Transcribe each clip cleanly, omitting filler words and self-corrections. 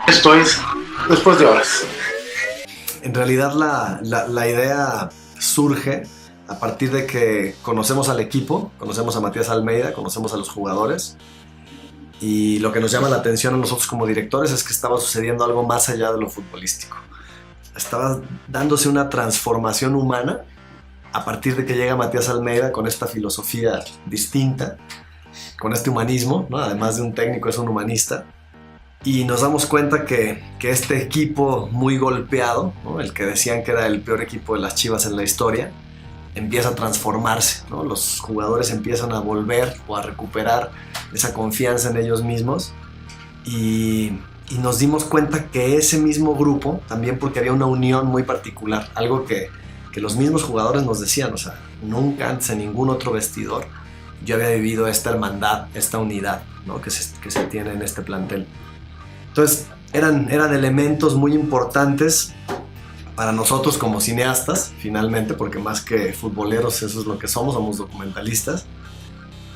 Esto es Después de Horas. En realidad la idea surge a partir de que conocemos al equipo, conocemos a Matías Almeida, conocemos a los jugadores, y lo que nos llama la atención a nosotros como directores es que estaba sucediendo algo más allá de lo futbolístico. Estaba dándose una transformación humana a partir de que llega Matías Almeida con esta filosofía distinta, con este humanismo, ¿no? Además de un técnico, es un humanista. Y nos damos cuenta que este equipo muy golpeado, ¿no? El que decían que era el peor equipo de las Chivas en la historia, empieza a transformarse, ¿no? Los jugadores empiezan a volver o a recuperar esa confianza en ellos mismos, y nos dimos cuenta que ese mismo grupo, también porque había una unión muy particular, algo que los mismos jugadores nos decían, o sea, nunca antes en ningún otro vestidor yo había vivido esta hermandad, esta unidad, ¿no? que se tiene en este plantel. Entonces eran elementos muy importantes para nosotros como cineastas, finalmente, porque más que futboleros eso es lo que somos documentalistas,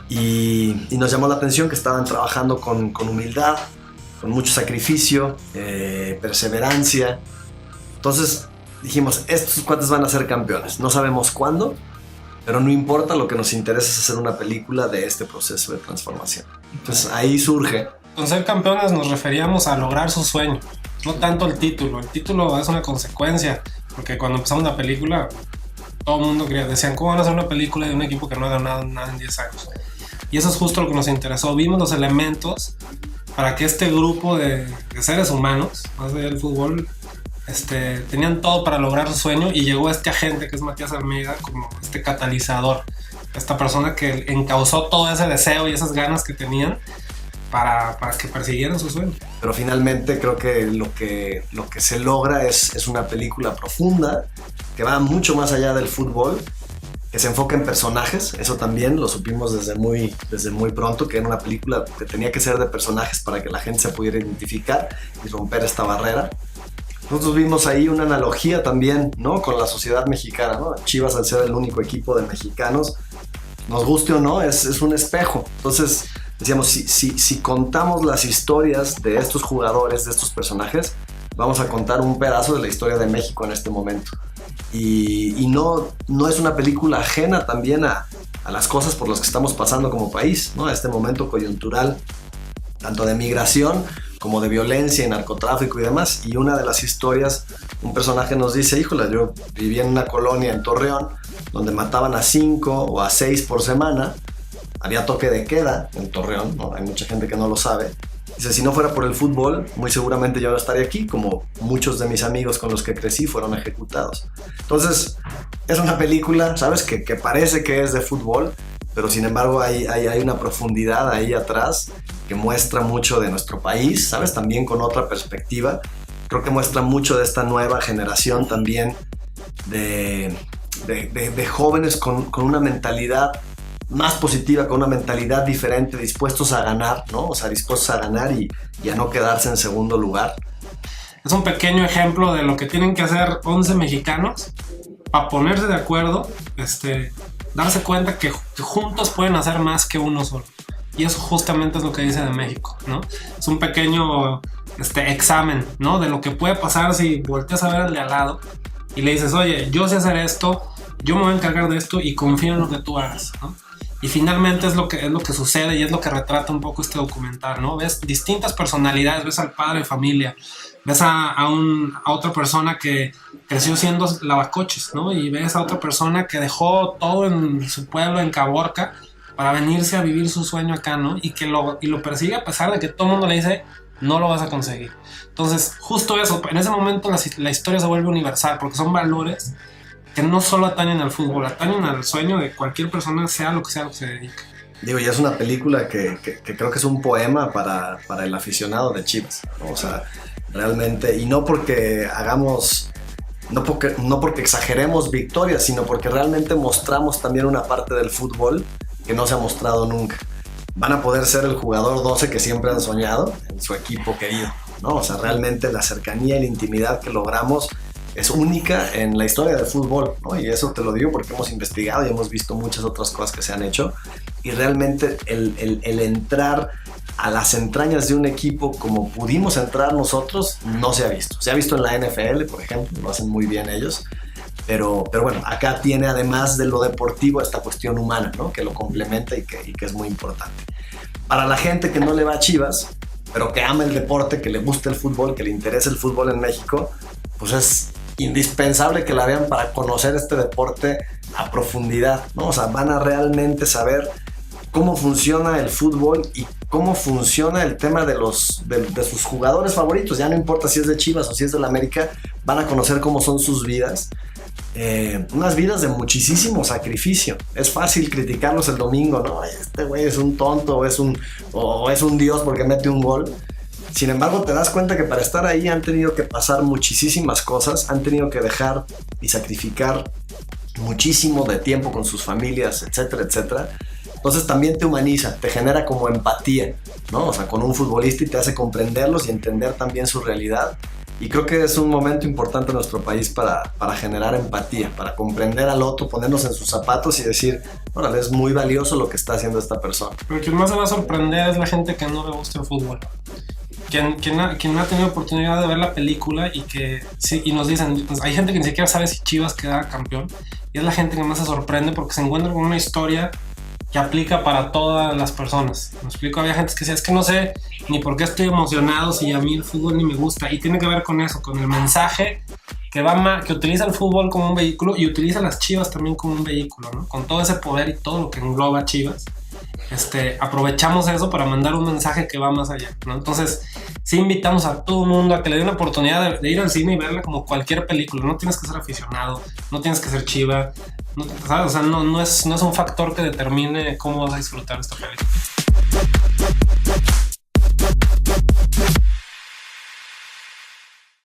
y nos llamó la atención que estaban trabajando con humildad, con mucho sacrificio, perseverancia. Entonces dijimos, estos cuates van a ser campeones, no sabemos cuándo, pero no importa, lo que nos interesa es hacer una película de este proceso de transformación. Entonces ahí surge. Con ser campeones nos referíamos a lograr su sueño, no tanto el título es una consecuencia, porque cuando empezamos la película todo el mundo decían, ¿cómo van a hacer una película de un equipo que no ha ganado nada en 10 años? Y eso es justo lo que nos interesó, vimos los elementos para que este grupo de seres humanos, más allá del fútbol, tenían todo para lograr su sueño, y llegó este agente que es Matías Almeida como este catalizador, esta persona que encauzó todo ese deseo y esas ganas que tenían para que persiguieran su sueño. Pero finalmente creo que lo que se logra es una película profunda que va mucho más allá del fútbol, que se enfoca en personajes. Eso también lo supimos desde muy pronto, que era una película que tenía que ser de personajes para que la gente se pudiera identificar y romper esta barrera. Nosotros vimos ahí una analogía también, ¿no? Con la sociedad mexicana, ¿no? Chivas, al ser el único equipo de mexicanos, nos guste o no, es un espejo. Entonces decíamos, si contamos las historias de estos jugadores, de estos personajes, vamos a contar un pedazo de la historia de México en este momento. Y no es una película ajena también a las cosas por las que estamos pasando como país, ¿no? A este momento coyuntural, tanto de migración como de violencia y narcotráfico y demás. Y una de las historias, un personaje nos dice, híjole, yo vivía en una colonia en Torreón donde mataban a 5 o a 6 por semana, había toque de queda en Torreón, ¿no? Hay mucha gente que no lo sabe. Dice, si no fuera por el fútbol, muy seguramente yo no estaría aquí, como muchos de mis amigos con los que crecí fueron ejecutados. Entonces, es una película, ¿sabes? Que parece que es de fútbol, pero sin embargo hay una profundidad ahí atrás que muestra mucho de nuestro país, ¿sabes? También con otra perspectiva. Creo que muestra mucho de esta nueva generación también de jóvenes con una mentalidad más positiva, con una mentalidad diferente, dispuestos a ganar, ¿no? O sea, dispuestos a ganar y a no quedarse en segundo lugar. Es un pequeño ejemplo de lo que tienen que hacer 11 mexicanos para ponerse de acuerdo, darse cuenta que juntos pueden hacer más que uno solo. Y eso justamente es lo que dice de México, ¿no? Es un pequeño examen, ¿no? De lo que puede pasar si volteas a ver al de al lado y le dices, oye, yo sé hacer esto, yo me voy a encargar de esto y confío en lo que tú hagas, ¿no? Y finalmente es lo que sucede, y es lo que retrata un poco este documental, ¿no? Ves distintas personalidades, ves al padre de familia, ves a otra persona que creció siendo lavacoches, ¿no? Y ves a otra persona que dejó todo en su pueblo, en Caborca, para venirse a vivir su sueño acá, ¿no? Y lo persigue a pesar de que todo el mundo le dice, no lo vas a conseguir. Entonces, justo eso, en ese momento la historia se vuelve universal, porque son valores que no solo atañen al fútbol, atañen al sueño de cualquier persona, sea lo que se dedique. Digo, ya es una película que creo que es un poema para el aficionado de Chivas, ¿no? O sea, realmente, y no porque hagamos, no porque exageremos victorias, sino porque realmente mostramos también una parte del fútbol que no se ha mostrado nunca. Van a poder ser el jugador 12 que siempre han soñado en su equipo querido, ¿no? O sea, realmente la cercanía y la intimidad que logramos es única en la historia del fútbol, ¿no? Y eso te lo digo porque hemos investigado y hemos visto muchas otras cosas que se han hecho, y realmente el entrar a las entrañas de un equipo como pudimos entrar nosotros, no se ha visto. Se ha visto en la NFL, por ejemplo, lo hacen muy bien ellos. Pero bueno, acá tiene además de lo deportivo esta cuestión humana, ¿no? Que lo complementa y que es muy importante. Para la gente que no le va a Chivas, pero que ama el deporte, que le gusta el fútbol, que le interesa el fútbol en México, pues es indispensable que la vean para conocer este deporte a profundidad, ¿no? O sea, van a realmente saber cómo funciona el fútbol y cómo funciona el tema de sus jugadores favoritos. Ya no importa si es de Chivas o si es de la América, van a conocer cómo son sus vidas. Unas vidas de muchísimo sacrificio. Es fácil criticarlos el domingo, ¿no? Este güey es un tonto o es un dios porque mete un gol. Sin embargo, te das cuenta que para estar ahí han tenido que pasar muchísimas cosas, han tenido que dejar y sacrificar muchísimo de tiempo con sus familias, etcétera, etcétera. Entonces también te humaniza, te genera como empatía, ¿no? O sea, con un futbolista y te hace comprenderlos y entender también su realidad. Y creo que es un momento importante en nuestro país para generar empatía, para comprender al otro, ponernos en sus zapatos y decir, órale, es muy valioso lo que está haciendo esta persona. Pero quien más se va a sorprender es la gente que no le gusta el fútbol. Quien ha tenido oportunidad de ver la película y que sí, y nos dicen, pues hay gente que ni siquiera sabe si Chivas queda campeón, y es la gente que más se sorprende porque se encuentra con una historia que aplica para todas las personas. Me explico, había gente que decía, es que no sé ni por qué estoy emocionado si a mí el fútbol ni me gusta, y tiene que ver con eso, con el mensaje que utiliza el fútbol como un vehículo y utiliza las Chivas también como un vehículo, ¿no? Con todo ese poder y todo lo que engloba Chivas. Aprovechamos eso para mandar un mensaje que va más allá, ¿no? Entonces sí invitamos a todo el mundo a que le dé una oportunidad de ir al cine y verla como cualquier película. No tienes que ser aficionado, no tienes que ser Chiva, no, ¿sabes? O sea, no es un factor que determine cómo vas a disfrutar esta película.